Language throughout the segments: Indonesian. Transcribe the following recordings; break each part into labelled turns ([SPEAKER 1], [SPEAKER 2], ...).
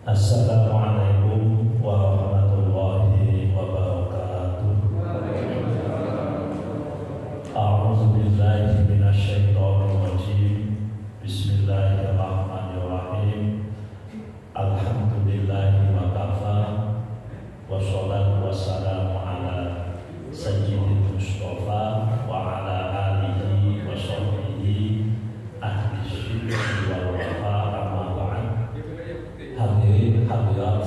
[SPEAKER 1] Assalamualaikum warahmatullahi wabarakatuh. A'udzu billahi minasyaitonir rajim. Bismillahirrahmanirrahim. Alhamdulillahi wa kafa. Wassalatu wassalamu ala sayyidil mustafa wa ala alihi wa sahbihi ahli syirki wal wafa. Hadirin hadirat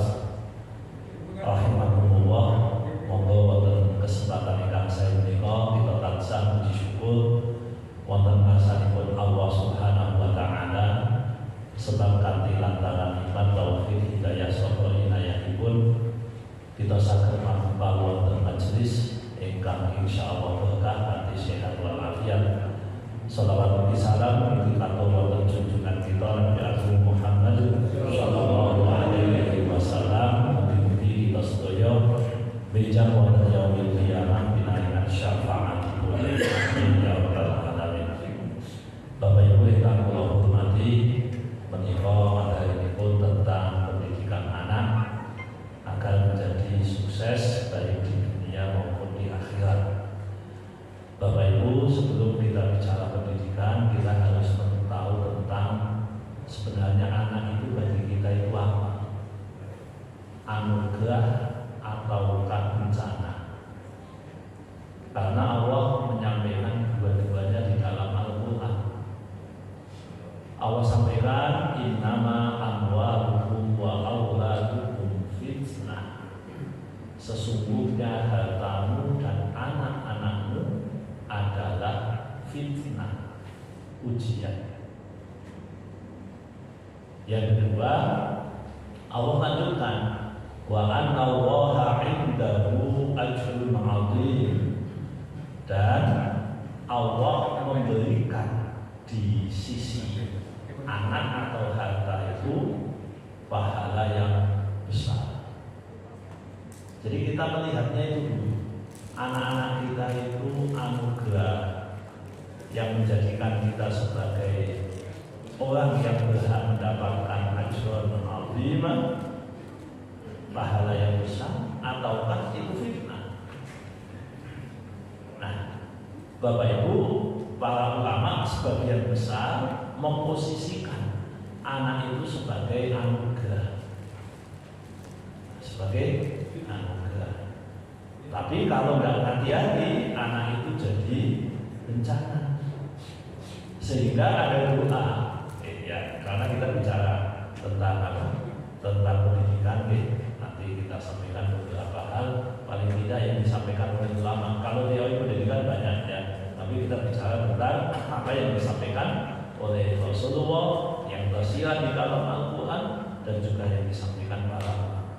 [SPEAKER 1] rahimahumullah, monggo wonten kesempatan ingkang saya menika kita tansah puji syukur wonten ngarsanipun Allah Subhanahu wa taala sebab kanthi lantaran nikmat taufik hidayah saha inayahipun kita saged mampa wonten majelis ingkang insyaallah berkah kanthi sehat wal afiat. Salawat dan salam mugi katur wonten junjungan kita Nabi Agung Muhammad sallallahu alaihi wasallam. Mugi-mugi kita sedaya bejang wonten yaumil qiyamah binaringan syafaatipun ya rabbal alamin. Bapak Ibu ingkang kula hormati, menika materinipun tentang pendidikan anak agar menjadi sukses baik di dunia maupun di akhirat. Bapak Ibu, sebelum kita bicara pendidikan, kita harus tahu tentang sebenarnya anak itu bagi kita itu apa? Anugerah ataukah bencana? Karena Allah menyampaikan dua-duanya di dalam Al-Quran. Allah sampaikan innama amwalukum wa auladukum fitnah. Sesungguhnya hartamu dan anak-anakmu adalah fitnah, ujian. Yang kedua, Allah lanjutkan wa anna Allaha 'indahu ajrun 'adzim, dan Allah memberikan di sisi anak atau harta itu pahala yang besar. Jadi kita melihatnya itu dulu. Anak-anak kita itu anugerah yang menjadikan kita sebagai orang yang berhak mendapatkan ajrun 'adzim, pahala yang besar, ataukah itu fitnah? Nah, Bapak Ibu, para ulama sebagian besar memposisikan anak itu sebagai anugerah, sebagai anugerah. Tapi kalau nggak hati-hati, anak itu jadi bencana. Sehingga ada doa, ya, karena kita bicara tentang apa? Tentang pendidikan, nanti kita sampaikan beberapa hal paling tidak yang disampaikan oleh ulama. Kalau teori pendidikan banyak ya, tapi kita bicara tentang apa yang disampaikan oleh Rasulullah yang tersirat di dalam Al-Quran dan juga yang disampaikan para ulama.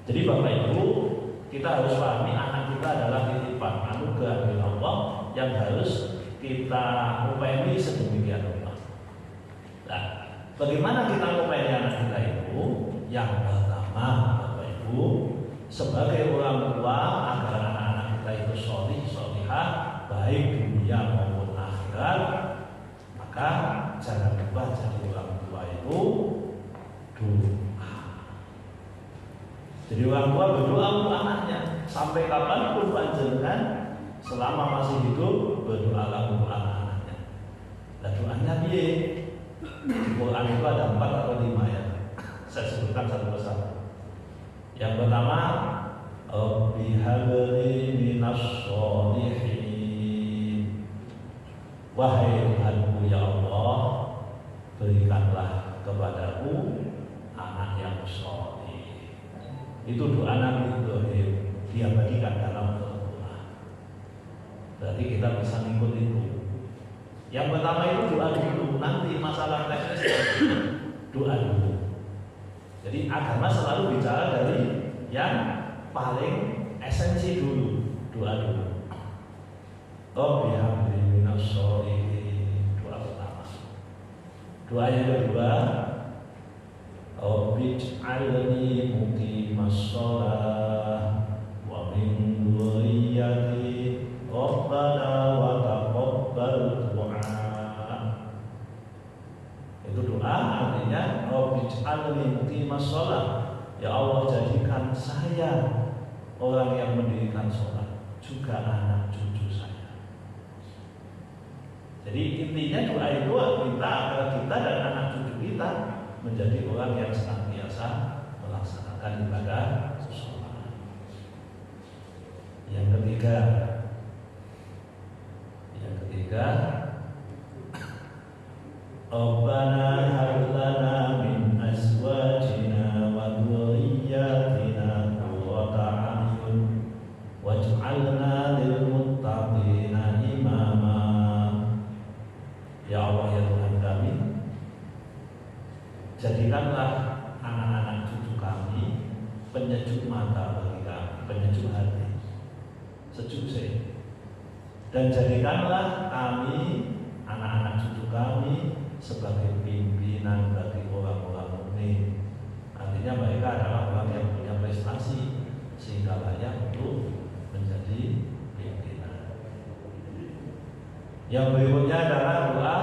[SPEAKER 1] Jadi Bapak Ibu, kita harus pahami anak kita adalah titipan anugerah dari Allah yang harus kita upayakan sedemikian rupa. Nah, bagaimana kita upayakan anak kita itu? Yang pertama, Bapak Ibu, sebagai orang tua agar anak-anak kita itu sholih, sholihah, baik dunia maupun akhirat, maka jangan lupa jadi orang tua itu doa. Jadi orang tua berdoa untuk anaknya sampai kapanpun panjenengan selama masih hidup berdoalah untuk anak-anaknya. Dan doanya piye? Di Quran itu ada 4 atau 5 ya. Saya sebutkan satu persatu. Yang pertama, Rabbi habli minas sholihin. Wahai Tuhanku ya Allah, berikanlah kepadaku anak yang sholih. Itu doa Nabi Ibrahim, dia bagikan dalam Al-Quran. Berarti kita bisa ngikut itu. Yang pertama itu doa dulu, nanti masalah teknis doa dulu. Jadi agama selalu bicara dari yang paling esensi dulu, doa dulu. Rabbi habli minas sholihin, doa pertama. Doa yang kedua, Rabbi ij'alni muqimas shalah wa min dzurriyyati Rabbana wa taqabbal du'a. Itu doa artinya Rabbi ij'al waj'alni muqimas shalah. Ya Allah, jadikan saya orang yang mendirikan sholat, juga anak cucu saya. Jadi intinya doa itu minta agar kita dan anak cucu kita menjadi orang yang senantiasa melaksanakan ibadah sholat. Yang ketiga, Rabbana hab lana min azwajina wa dhurriyyatina qurrata a'yun waj'alna lil muttaqina imama. Ya Allah, ya Tuhan kami, jadikanlah anak-anak cucu kami penyejuk mata bagi kami, penyejuk hati, sejuk sih. Dan jadikanlah kami, anak-anak cucu kami, sebagai pimpinan bagi orang-orang mukmin. Artinya mereka adalah orang yang punya prestasi sehingga layak untuk menjadi pimpinan. Yang berikutnya adalah doa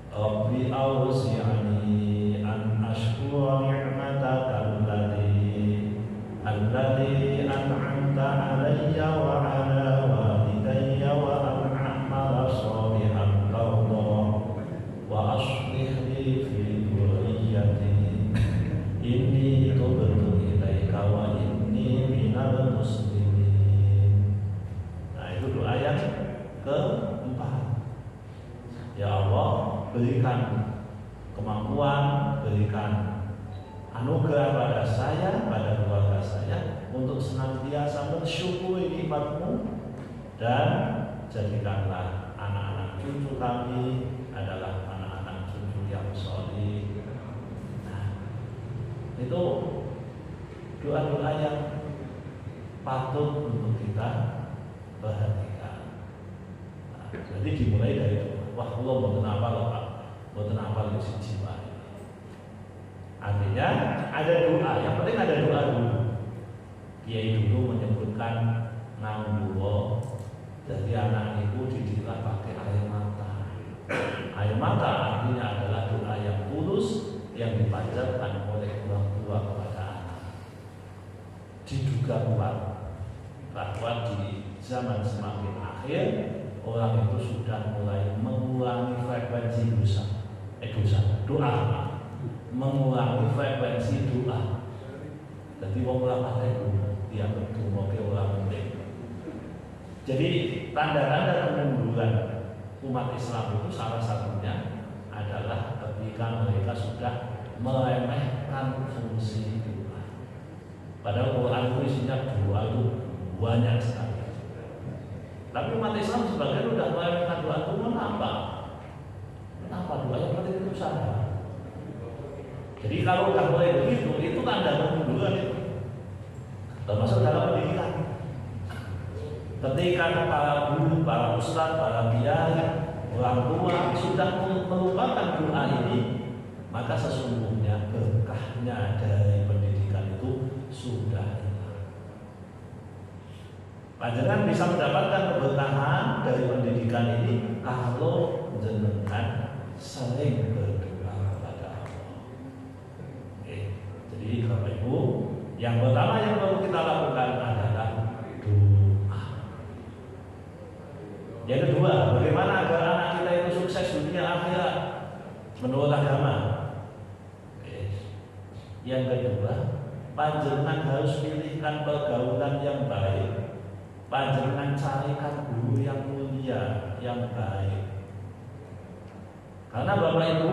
[SPEAKER 1] Rabbi awzi'ani an ashkura ni'mataka allati an'amta 'alayya wa 'ala walidayya wa an a'mala shalihan tardah wa aslih li fi dhurriyyati inni tubtu ilaika wa inni minal muslimin. Nah, itu doa yang keempat. Ya Allah, berikan kemampuan, berikan anugerah pada saya, pada keluarga saya, untuk senantiasa bersyukuri nikmat-Mu, dan jadikanlah anak-anak cucu kami adalah anak-anak cucu yang sholih. Nah, itu doa-doa yang patut untuk kita perhatikan. Nah, jadi dimulai dari itu. Wah, Allah mau kenapa loh Pak? Mau kenapa lu si jiwa? Artinya ada doa, yang penting ada doa dulu. Kiai dulu menyebutkan ngangguwo, jadi anak itu dididik pakai air mata. Air mata artinya adalah doa yang tulus yang dipanjatkan oleh orang tua kepada anak. Diduga kuat bahwa di zaman semakin akhir orang itu sudah mulai mengurangi frekuensi doa, mengurangi frekuensi doa. Jadi wong ora pakai dia berdoa ke orang penting. Jadi tanda-tanda kemunduran umat Islam itu salah satunya adalah ketika mereka sudah meremehkan fungsi doa. Padahal Quran itu isinya doa itu banyak sekali. Tapi umat Islam sebagian sudah meremehkan doa itu. Kenapa doa yang penting itu saja? Jadi kalau udah mulai begitu, itu tanda kemunduran itu. Termasuk dalam pendidikan. Ketika para guru, para ustadz, para kiai, orang tua sudah melupakan doa ini, maka sesungguhnya berkahnya dari pendidikan itu sudah hilang. Panjenengan bisa mendapatkan keberkahan dari pendidikan ini kalau jenengan sering berdoa kepada Allah. Oke, jadi Bapak Ibu, yang pertama yang perlu kita lakukan adalah doa. Yang kedua, bagaimana agar anak kita itu sukses dunia akhirat menurut agama? Yang kedua, panjenengan harus pilihkan pergaulan yang baik. Panjenengan carikan guru yang mulia, yang baik. Karena Bapak Ibu,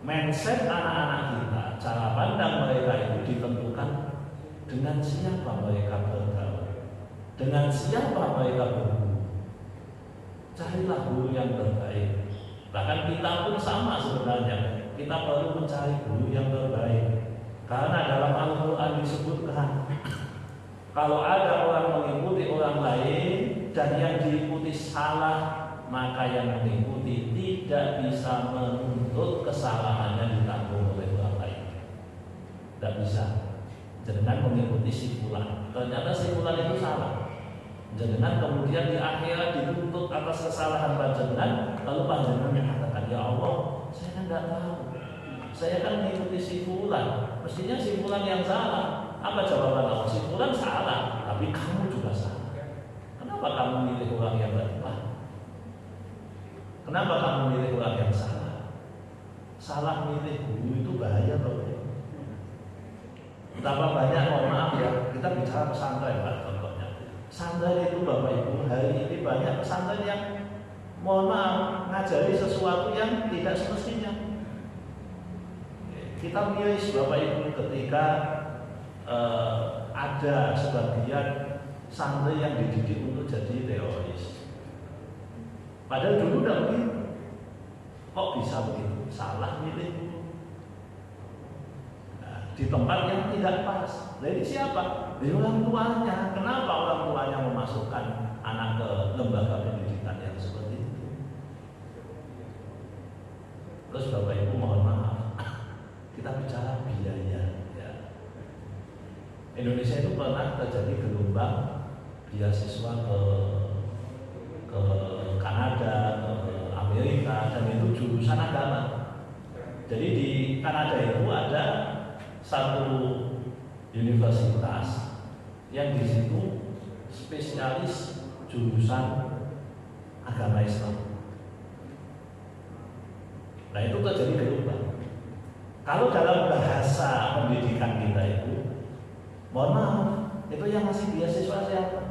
[SPEAKER 1] mindset anak-anak kita, cara pandang mereka itu ditentukan dengan siapa mereka bergaul, dengan siapa mereka berguru. Carilah guru yang terbaik. Bahkan kita pun sama sebenarnya, kita perlu mencari guru yang terbaik. Karena dalam Al-Quran disebutkan, kalau ada orang mengikuti orang lain dan yang diikuti salah, maka yang mengikuti tidak bisa menuntut kesalahannya ditanggung oleh orang lain. Tidak bisa. Jangan mengikuti si fulan, ternyata si fulan itu salah. Jangan kemudian di akhirat dituntut atas kesalahan panjenengan, lalu panjenengan mengatakan, ya Allah, saya kan tidak tahu. saya kan mengikuti si fulan, mestinya si fulan yang salah. Apa jawaban Allah? Si fulan salah, tapi kamu juga salah. Kenapa kamu milih orang yang benar? Kenapa kamu milih orang yang salah? Salah milih guru itu bahaya Bapak Ibu. Betapa banyak, mohon maaf ya, kita bicara pesantren Pak, contohnya. Pesantren itu Bapak Ibu, hari ini banyak pesantren yang mohon maaf ngajari sesuatu yang tidak semestinya. Kita miris Bapak Ibu ketika ada sebagian santri yang dididik untuk jadi teroris. Padahal dulu tidak begitu. Kok bisa begitu? Salah milih guru. Nah, di tempat yang tidak pas. Jadi siapa? Dari orang tuanya. Kenapa orang tuanya memasukkan anak ke lembaga pendidikan yang seperti itu? Terus Bapak Ibu mohon maaf, kita bicara biaya. Ya. Indonesia itu pernah terjadi gelombang beasiswa ke Kanada, ke Amerika, dan itu jurusan agama. Jadi di Kanada itu ada satu universitas yang di situ spesialis jurusan agama Islam. Nah itu terjadi gelombang. Kalau dalam bahasa pendidikan kita itu, mohon maaf, itu yang ngasih beasiswa siapa?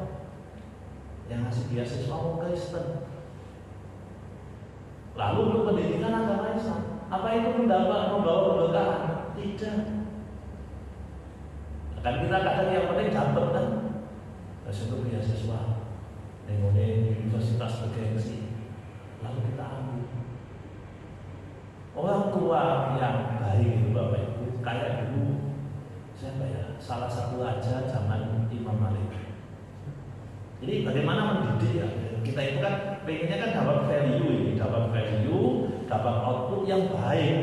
[SPEAKER 1] Yang ngasih beasiswa orang Kristen. Lalu untuk pendidikan agama Islam, apa itu membawa keberkahan? Tidak. Kan kita kadang yang penting dapat kan, terus itu beasiswa, nengone universitas bergengsi, lalu kita ambil. Orang tua yang baik itu Bapak Ibu, kayak dulu siapa ya? Salah satu raja zaman Imam Malik. Jadi bagaimana mendidik ya? Kita itu kan pengennya kan dapat value ini, dapat output yang baik.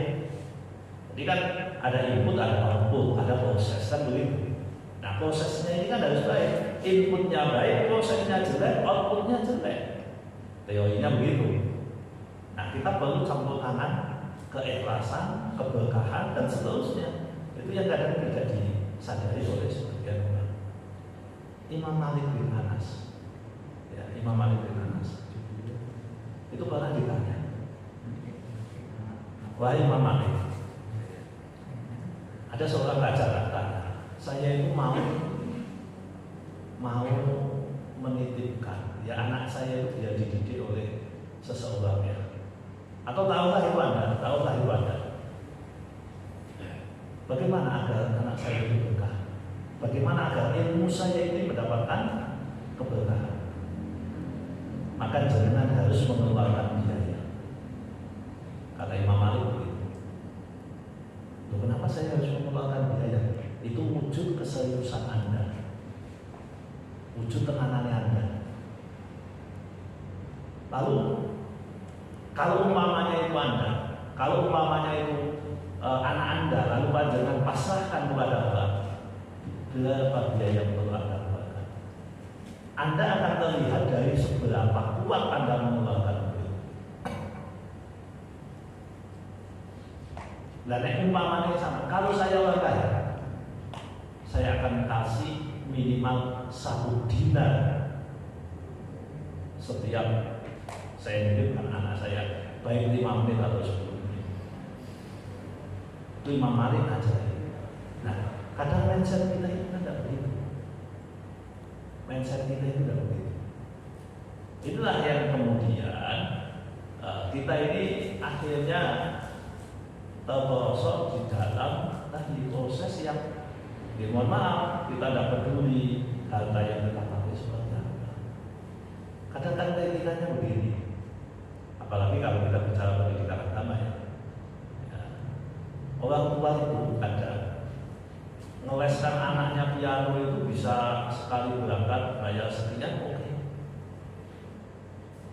[SPEAKER 1] Jadi kan ada input, ada output, ada proses kan begitu. Nah prosesnya ini kan harus baik. Inputnya baik, prosesnya jelek, outputnya jelek. Teorinya begitu. Nah kita perlu campur tangan, keikhlasan, keberkahan dan seterusnya. Itu yang kadang tidak disadari oleh sebagian orang. Imam Malik bin Anas, ya, Imam Malik bin Anas itu pernah ditanya, wahai Imam Malik, ada seorang raja bertanya, saya itu mau menitipkan, ya anak saya itu dia dididik oleh seseorang ya. Atau tahukah itu Anda? Bagaimana agar anak saya itu berkah? Bagaimana agar ilmu saya ini mendapatkan keberkahan? Maka jangan harus mengeluarkan biaya. Kata Imam Malik begitu. Loh, kenapa saya harus mengeluarkan biaya? Itu wujud keseriusan Anda, wujud tenangannya Anda. Lalu kalau umpamanya itu anak Anda, lalu panjangan pasrahkan kepada Allah, berapa biaya yang perlu Anda keluarkan? Anda akan terlihat dari seberapa kuat Anda mengeluarkan itu. Dan umpamanya sama, kalau saya orang kaya, saya akan kasih minimal 1 dinar setiap saya menitipkan anak saya, baik 5 menit atau 10 menit. Itu Imam Malik aja. Nah, kadang mindset kita itu tidak begitu. Mindset kita itu tidak begitu. Itulah yang kemudian kita ini akhirnya terperosok di dalam tadi proses yang, mohon maaf, kita tidak peduli harta yang kita pakai seperti apa. Kadang-kadang kita begini. Apalagi kalau kita bicara pendidikan agama ya. Orang tua itu ada ngeleskan anaknya piano itu bisa sekali berangkat bayar sekian, oke.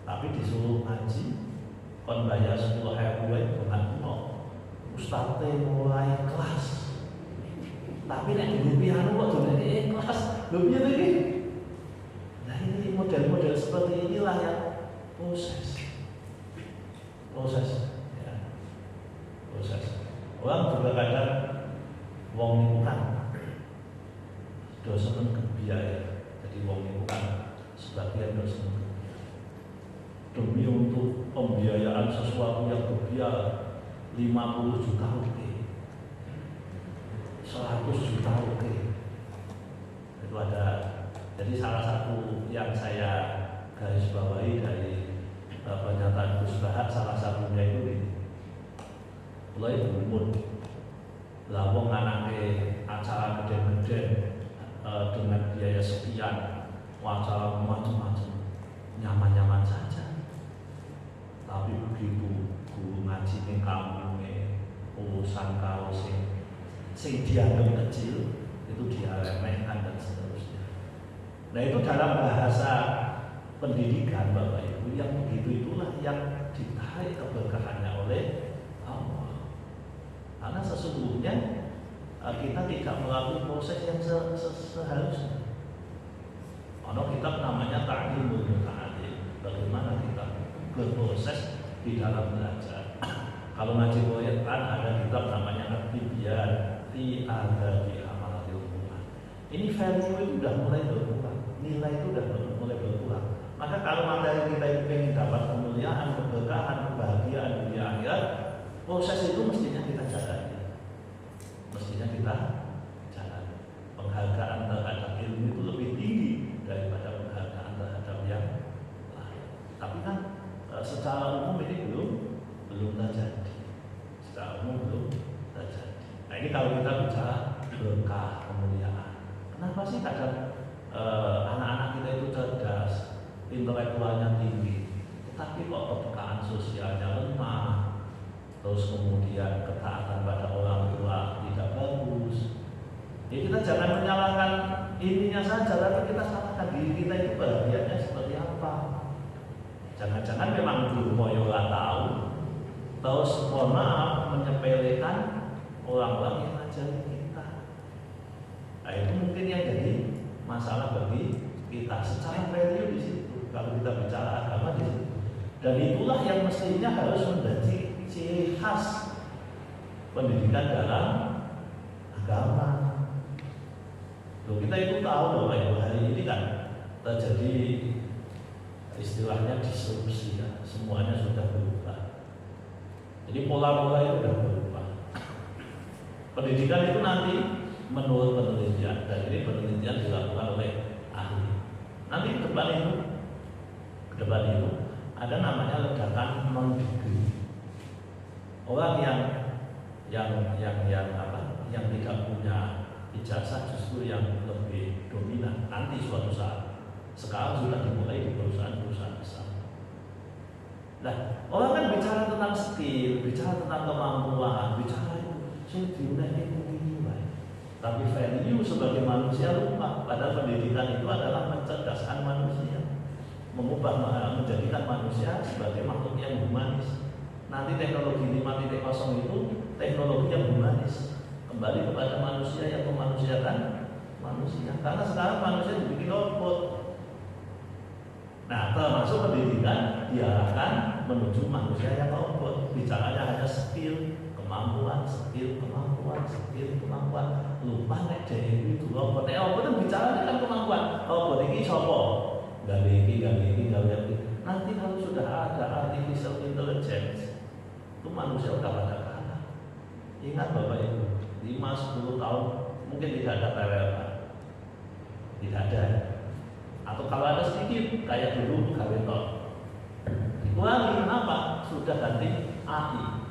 [SPEAKER 1] Tapi disuruh ngaji, kon bayar 10.000 bukan no. Ustadznya mulai kelas. Tapi nek di piano kok jadi kelas, lebih lagi. Nah ini model-model seperti inilah yang proses. Orang kadang wong niku kan do seneng kebiaya. Jadi wong niku kan sebagian do seneng kebiaya. Demi untuk pembiayaan sesuatu yang berbiaya 50 juta rupiah, 100 juta rupiah. Itu ada. Jadi salah satu yang saya garis bawahi dari pernyataan Gus Bahat, salah satunya itu ini. Mulai berumur lah wong anake acara gede-gede dengan biaya sekian, acara macam-macam, nyaman-nyaman saja. Tapi begitu guru ngaji ning kampunge, urusan karo sing dianggap kecil itu diremehkan dan seterusnya. Nah itu dalam bahasa pendidikan Bapak Ibu, yang begitu itulah yang ditarik keberkahannya oleh Allah. Karena sesungguhnya kita tidak melalui proses yang seharusnya. Ada kitab namanya Ta'limul Muta'allim, bagaimana kita berproses di dalam belajar. Kalau ngaji Quran ada kitab namanya At-Tibyan fi Adabi Amalatil Quran. Ini value itu sudah mulai berkurang, nilai itu sudah mulai berkurang. Maka kalau materi kita itu ingin dapat kemuliaan, keberkahan, kebahagiaan dunia akhirat, proses itu mestinya kita jalani. Mestinya kita jalani. Penghargaan terhadap ilmu itu lebih tinggi daripada penghargaan terhadap yang lain. Tapi kan secara umum ini belum terjadi. Secara umum belum terjadi. Nah ini kalau kita bicara berkah kemuliaan. Kenapa sih kadang anak-anak kita itu cerdas, intelektualnya tinggi, tetapi kok kepekaan sosialnya lemah, terus kemudian ketaatan pada orang tua tidak bagus. Ya kita jangan menyalahkan ininya saja, tapi kita salahkan diri kita itu bahagianya seperti apa. Jangan-jangan memang Guru Moyola tahu, terus mohon maaf menyepelekan orang-orang yang ngajarin kita. Nah itu mungkin yang jadi masalah bagi kita secara value di situ. Kalau kita bicara agama di situ, dan itulah yang mestinya harus menjadi ciri khas pendidikan dalam agama. Loh, kita itu tahu bahwa hari ini kan terjadi istilahnya disrupsi ya, semuanya sudah berubah. Jadi pola-pola itu sudah berubah. Pendidikan itu nanti menurut penelitian, dan ini penelitian dilakukan oleh ahli. Nanti ke depan itu ada namanya ledakan non degree. Orang yang tidak punya ijazah justru yang lebih dominan nanti suatu saat. Sekarang sudah dimulai di perusahaan-perusahaan besar. Nah, orang kan bicara tentang skill, bicara tentang kemampuan, bicara itu saya diunahin ini, tapi value sebagai manusia lupa. Padahal pendidikan itu adalah mencerdaskan manusia, menjadikan manusia sebagai makhluk yang humanis. Nanti teknologi 5.0 itu teknologi yang humanis, kembali kepada manusia yang memanusiakan manusia. Karena sekarang manusia dibikin robot. Nah, termasuk pendidikan diarahkan menuju manusia yang robot. Bicaranya hanya skill, kemampuan. Lupa nek dhewe itu robot. Nek robot itu bicara kan kemampuan. Robot ini sapa? Gawe iki. Nanti kalau sudah ada artificial intelligence, itu manusia udah pada kalah. Ingat Bapak Ibu, 5-10 tahun mungkin tidak ada PLN. Tidak ada. Atau kalau ada sedikit kayak dulu gawe tol. Dikurangi kenapa? Sudah ganti AI.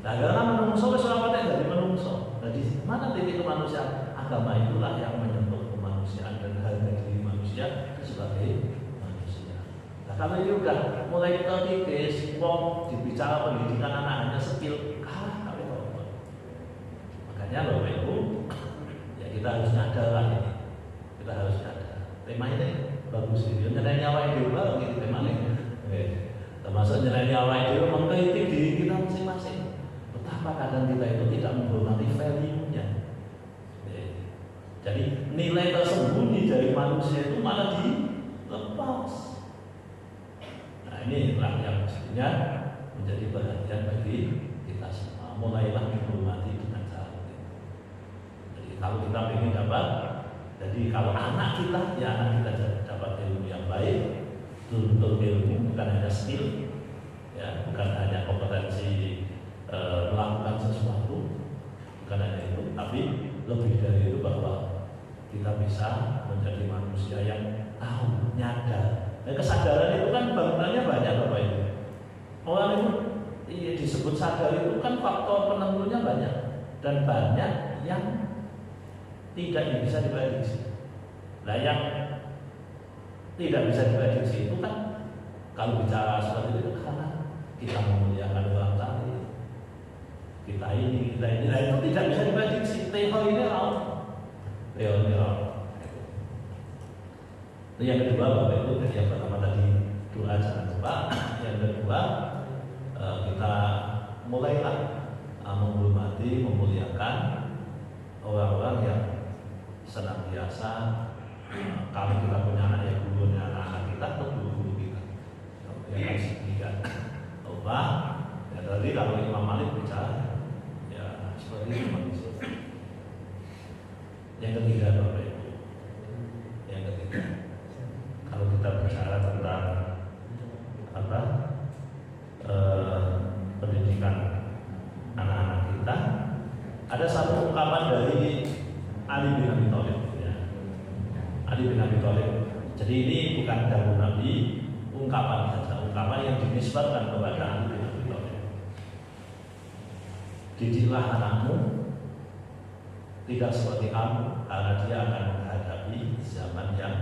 [SPEAKER 1] Nah, karena menungso wis ora patek dadi menungso. Jadi mana titik kemanusiaan? Agama itulah yang menyentuh kemanusiaan dan harga diri manusia sebagai manusia. Nah, kalau ini udah mulai terkikis, wong dibicara pendidikan anak hanya skill, kalah kali robot. Makanya Bapak Ibu, ya kita harus nyadar lah ini. Kita harus nyadar. Tema ini bagus ini. Nyeneni awake dhewe bareng iki temane. Termasuk nyeneni awake dhewe mengkritik diri kita masing-masing. Betapa kadang kita itu tidak menghormati value-nya. Jadi nilai tersembunyi dari manusia itu malah dilepas. Nah inilah yang mestinya menjadi perhatian bagi kita semua. mulailah menghormati dengan cara itu. Jadi kalau kita ingin dapat, jadi kalau anak kita, ya anak kita dapat ilmu yang baik, tuntut ilmu bukan hanya skill, ya bukan hanya kompetensi melakukan sesuatu, bukan hanya itu, tapi lebih dari itu bahwa kita bisa menjadi manusia yang tahu, nyadar. Dan kesadaran itu kan bangunannya banyak Bapak Ibu. Orang itu disebut sadar itu kan faktor penentunya banyak, dan banyak yang tidak bisa diprediksi. Nah yang tidak bisa diprediksi itu kan kalau bicara seperti itu karena kita memuliakan orang lain, kita ini, nah itu tidak bisa diprediksi. Teori ini raw. Itu yang kedua Bapak Ibu, yang pertama tadi doa jangan lupa. Yang kedua kita mulailah menghormati, memuliakan orang-orang yang senantiasa kalau kita punya anak ya gurunya anak kita atau guru kita. Yang ketiga Allah. Ya tadi kalau Imam Malik bicara ya seperti itu manusia. Yang ketiga Bapak Ibu, yang ketiga kalau kita bicara tentang apa pendidikan anak-anak kita, ada satu ungkapan dari Ali bin Abi Thalib. Ya. Ali bin Abi Thalib. Jadi ini bukan dawuh Nabi, ungkapan saja, ungkapan yang dinisbatkan kepada Ali bin Abi Thalib. Didiklah anakmu tidak seperti kamu, karena dia akan menghadapi zaman yang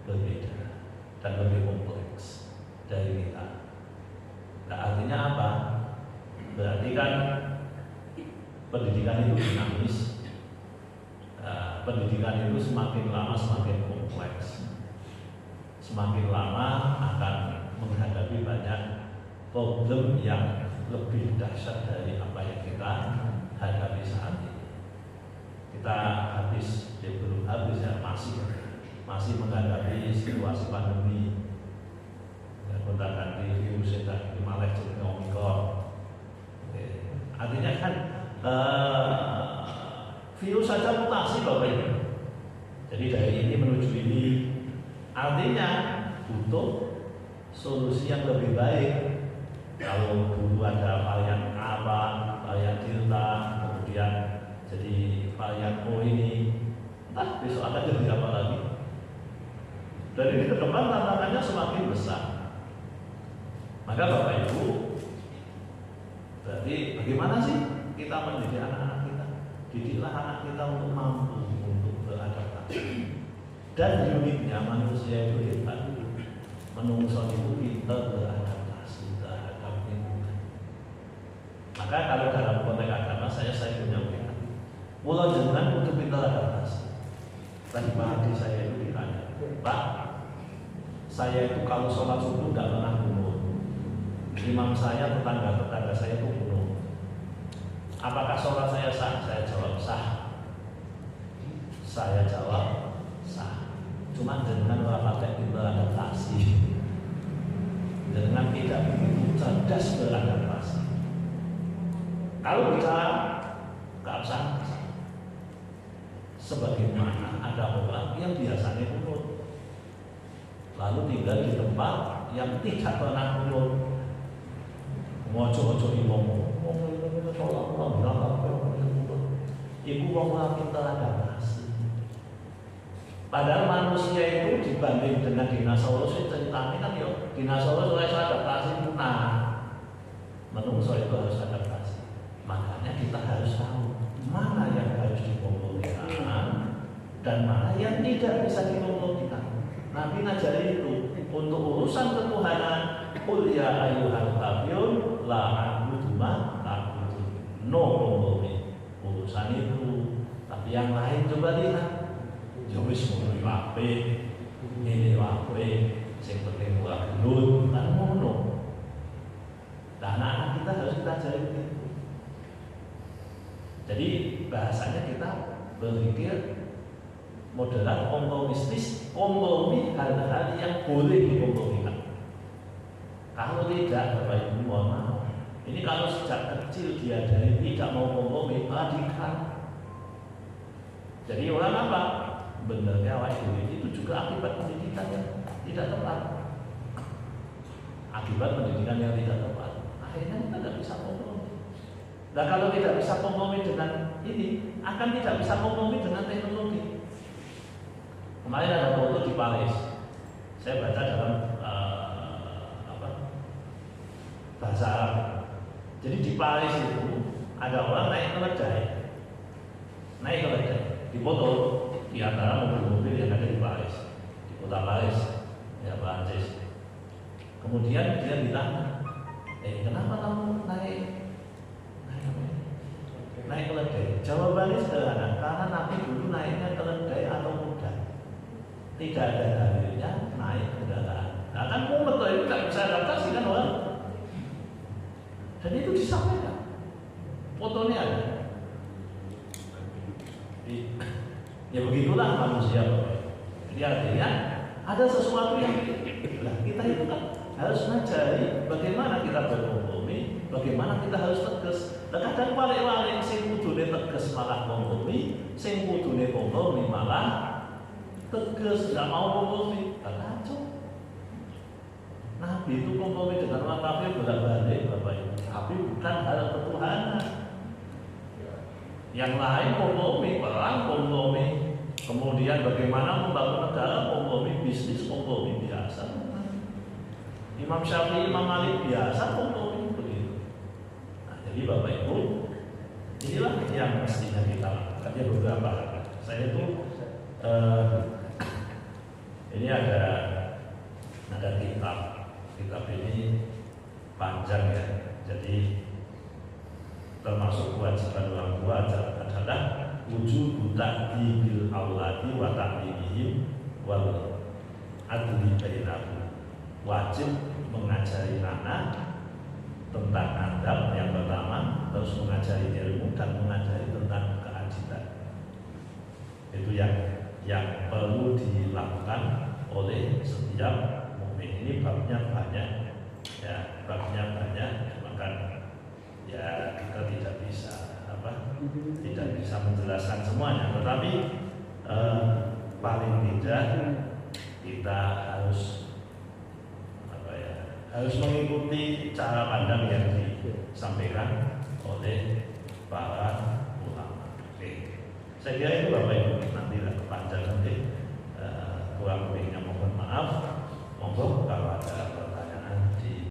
[SPEAKER 1] berbeda dan lebih kompleks dari kita. Nah, artinya apa? Berarti kan pendidikan itu dinamis. Pendidikan itu semakin lama semakin kompleks. Semakin lama akan menghadapi banyak problem yang lebih dahsyat dari apa yang kita hadapi saat ini. Kita belum habis ya, masih menghadapi situasi pandemi. Gonta-ganti virus yang malah jadi Omikron. Artinya kan virus saja mutasi Bapak Ibu. Jadi dari ini menuju ini, artinya butuh solusi yang lebih baik. Kalau dulu ada varian apa, varian Delta, kemudian jadi varian O ini, entah besok akan jadi apa lagi. Dan ini ke depan tantangannya semakin besar. Maka Bapak Ibu, berarti bagaimana sih kita mendidik anak-anak kita? Didiklah anak kita untuk mampu untuk beradaptasi. Dan uniknya manusia itu hebat. Menungso itu pintar beradaptasi terhadap lingkungan. Maka kalau dalam konteks agama saya punya pilihan. Mulai jangan untuk pintar adaptasi. Tadi pagi saya itu ditanya, Pak, saya itu kalau sholat subuh tidak pernah kunut. Imam saya, tetangga saya itu kunut. Apakah sholat saya sah? Saya jawab sah. Saya jawab sah. Cuma dengan pakai beradaptasi, dengan tidak begitu cerdas beradaptasi. Kalau bicara keabsahan, sebagaimana ada orang yang biasanya kunut, lalu tinggal di tempat yang tidak pernah kunut. Ngojo-ngojo imam, ibu wong lagi teradaptasi. Padahal manusia itu dibanding dengan dinosaurus itu ceritanya kan ya, dinosaurus harus adaptasi punah. Menungso itu harus adaptasi. Makanya kita harus tahu mana yang harus dikompromikan dan mana yang tidak bisa dikompromikan. Nabi ngajari itu untuk urusan ketuhanan. Qul ya ayyuhal kafirun la a'budu ma ta'budun. No kompromi urusan itu. Tapi yang lain coba lihat. Ya wis ngono wae. Ini wae sing penting ora gelut kan ngono. Nah, anak-anak kita harus kita ajarin itu. Jadi bahasanya kita berpikir moderat, kompromistis, kompromi hal-hal yang boleh dikompromikan. Kalau tidak, Bapak Ibu mohon maaf, Ini kalau sejak kecil dia dari tidak mau kompromi, radikal. Jadi orang apa? Benernya awal itu juga akibat pendidikan yang tidak tepat. Akibat pendidikan yang tidak tepat. Akhirnya kita tidak bisa kompromi. Nah kalau tidak bisa kompromi dengan ini, akan tidak bisa kompromi dengan teknologi. Kemarin ada foto di Paris. Saya baca dalam bahasa Arab. Jadi di Paris itu ada orang naik keledai, dipoto di antara mobil-mobil yang ada di Paris, di kota Paris, ya Prancis. Kemudian dia ditanya, kenapa kamu naik keledai? Jawabannya sederhana, karena Nabi dulu naiknya keledai atau kuda. Tidak ada dalilnya naik kendaraan. Nah kan mumet itu tidak bisa adaptasi kan orang. Dan itu disampaikan. Fotonya ada. Ya begitulah manusia. Jadi artinya ada sesuatu yang kita itu kan harus mengajari bagaimana kita berkompromi, bagaimana kita harus tegas. Dan kadang balik-balik sing kudune tegas malah kompromi, sing kudune kompromi malah tegas, tidak mau kompromi. Kacau. Nabi itu kompromi dengan orang kafir bolak-balik, Bapak Ibu. Tapi bukan hal ketuhanan. Yang lain kompromi, perang kompromi, kemudian bagaimana membangun negara kompromi, bisnis kompromi biasa. Imam Syafi'i, Imam Malik biasa kompromi begitu. Nah, jadi Bapak Ibu, inilah yang mestinya kita lakukan. Ada beberapa hal. Saya itu ini ada kitab ini panjang ya. Jadi termasuk kewajiban orang tua adalah wujud ta'di bil auladi wa ta'limihim wal adli bainahum. Wajib mengajari anak tentang adab yang pertama, terus mengajari ilmu dan mengajari tentang keadilan. Itu yang perlu dilakukan oleh setiap mukmin. Ini babnya banyak, ya babnya banyak, maka ya kita tidak bisa menjelaskan semuanya. Tetapi paling tidak kita harus mengikuti cara pandang yang disampaikan oleh para ulama. Oke. Saya kira itu Bapak Ibu, nanti kepanjangan kurang lebihnya mohon maaf. Monggo kalau ada